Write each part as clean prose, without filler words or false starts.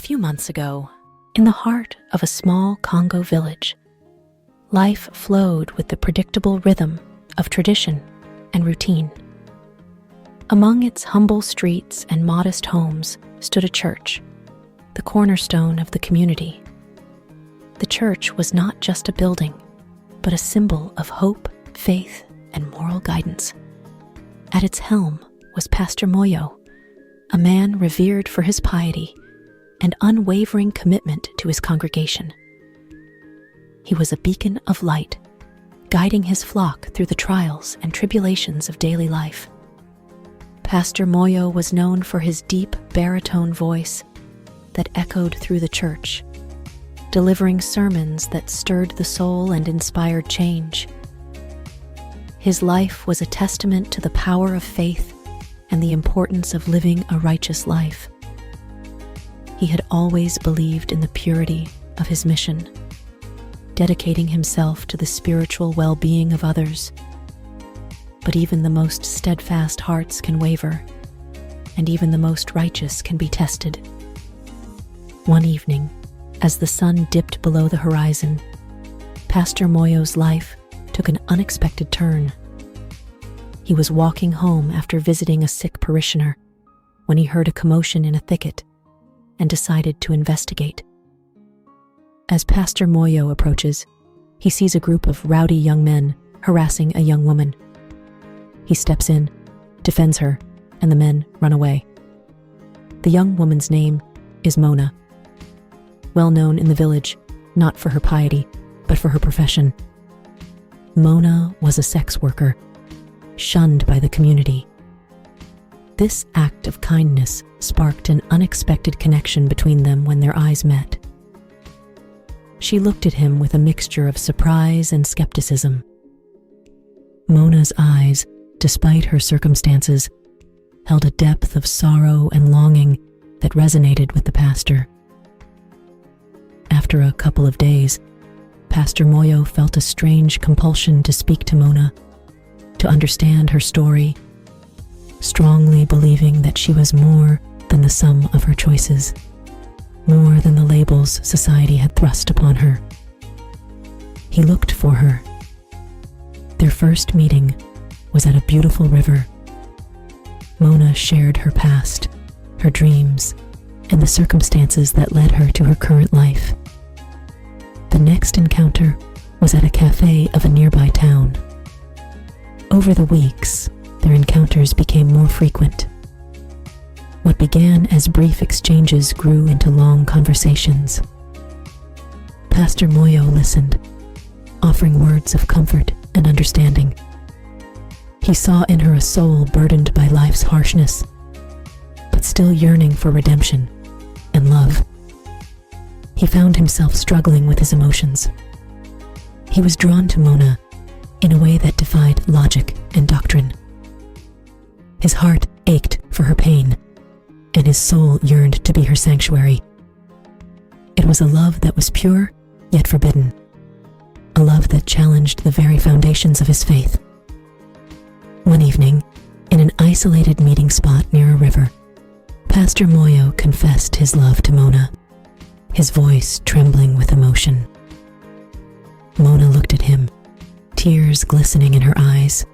few months ago, in the heart of a small Congo village, life flowed with the predictable rhythm of tradition and routine. Among its humble streets and modest homes stood a church, the cornerstone of the community. The church was not just a building, but a symbol of hope, faith, and moral guidance. At its helm was Pastor Moyo, a man revered for his piety and unwavering commitment to his congregation. He was a beacon of light, guiding his flock through the trials and tribulations of daily life. Pastor Moyo was known for his deep baritone voice that echoed through the church, delivering sermons that stirred the soul and inspired change. His life was a testament to the power of faith and the importance of living a righteous life. He had always believed in the purity of his mission, dedicating himself to the spiritual well-being of others. But even the most steadfast hearts can waver, and even the most righteous can be tested. One evening, as the sun dipped below the horizon, Pastor Moyo's life took an unexpected turn. He was walking home after visiting a sick parishioner when he heard a commotion in a thicket and decided to investigate. As Pastor Moyo approaches, he sees a group of rowdy young men harassing a young woman. He steps in, defends her, and the men run away. The young woman's name is Mona, well known in the village, not for her piety, but for her profession. Mona was a sex worker, shunned by the community. This act of kindness sparked an unexpected connection between them when their eyes met. She looked at him with a mixture of surprise and skepticism. Mona's eyes, despite her circumstances, held a depth of sorrow and longing that resonated with the pastor. After a couple of days, Pastor Moyo felt a strange compulsion to speak to Mona, to understand her story, strongly believing that she was more than the sum of her choices, more than the labels society had thrust upon her. He looked for her. Their first meeting was at a beautiful river. Mona shared her past, her dreams, and the circumstances that led her to her current life. The next encounter was at a cafe of a nearby town. Over the weeks, their encounters became more frequent. What began as brief exchanges grew into long conversations. Pastor Moyo listened, offering words of comfort and understanding. He saw in her a soul burdened by life's harshness, but still yearning for redemption and love. He found himself struggling with his emotions. He was drawn to Mona in a way that defied logic and doctrine. His heart ached for her pain, and his soul yearned to be her sanctuary. It was a love that was pure, yet forbidden. A love that challenged the very foundations of his faith. One evening, in an isolated meeting spot near a river, Pastor Moyo confessed his love to Mona, his voice trembling with emotion. Mona looked at him, tears glistening in her eyes,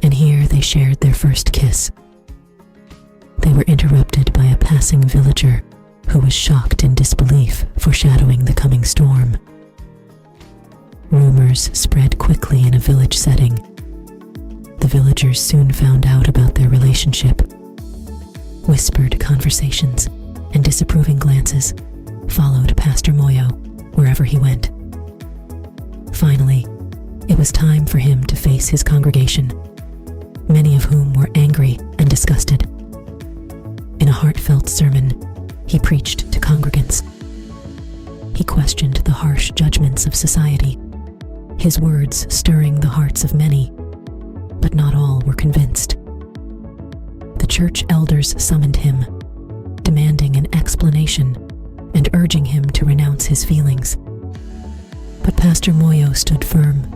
and here they shared their first kiss. They were interrupted by a passing villager who was shocked in disbelief, foreshadowing the coming storm. Rumors spread quickly in a village setting. The villagers soon found out about their relationship. Whispered conversations and disapproving glances followed Pastor Moyo wherever he went. Finally, it was time for him to face his congregation, many of whom were angry and disgusted. In a heartfelt sermon, he preached to congregants. He questioned the harsh judgments of society, his words stirring the hearts of many, but not all were convinced. The church elders summoned him, demanding an explanation and urging him to renounce his feelings. But Pastor Moyo stood firm,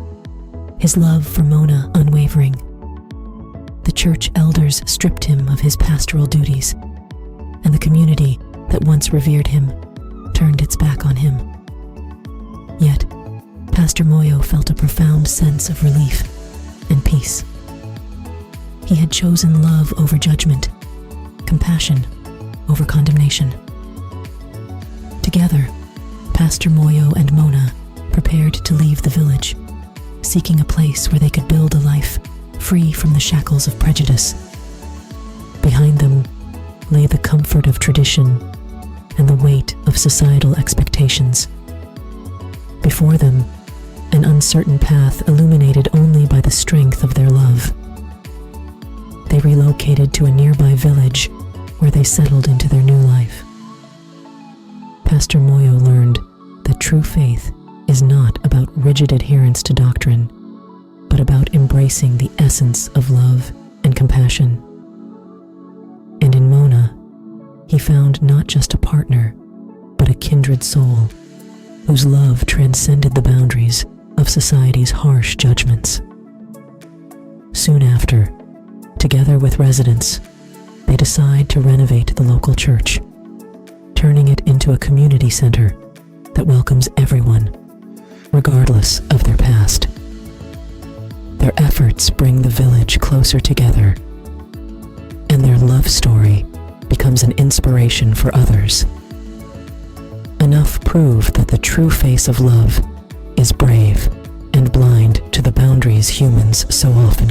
his love for Mona unwavering. The church elders stripped him of his pastoral duties, and the community that once revered him turned its back on him. Yet, Pastor Moyo felt a profound sense of relief and peace. He had chosen love over judgment, compassion over condemnation. Together, Pastor Moyo and Mona prepared to leave the village, seeking a place where they could build a life free from the shackles of prejudice. Behind them lay the comfort of tradition and the weight of societal expectations. Before them, an uncertain path illuminated only by the strength of their love. They relocated to a nearby village where they settled into their new life. Pastor Moyo learned that true faith is not about rigid adherence to doctrine, but about embracing the essence of love and compassion. And in Mona, he found not just a partner, but a kindred soul whose love transcended the boundaries of society's harsh judgments. Soon after, together with residents, they decide to renovate the local church, turning it into a community center that welcomes everyone, regardless of their past. Their efforts bring the village closer together, and their love story becomes an inspiration for others. Enough proof that the true face of love is brave and blind to the boundaries humans so often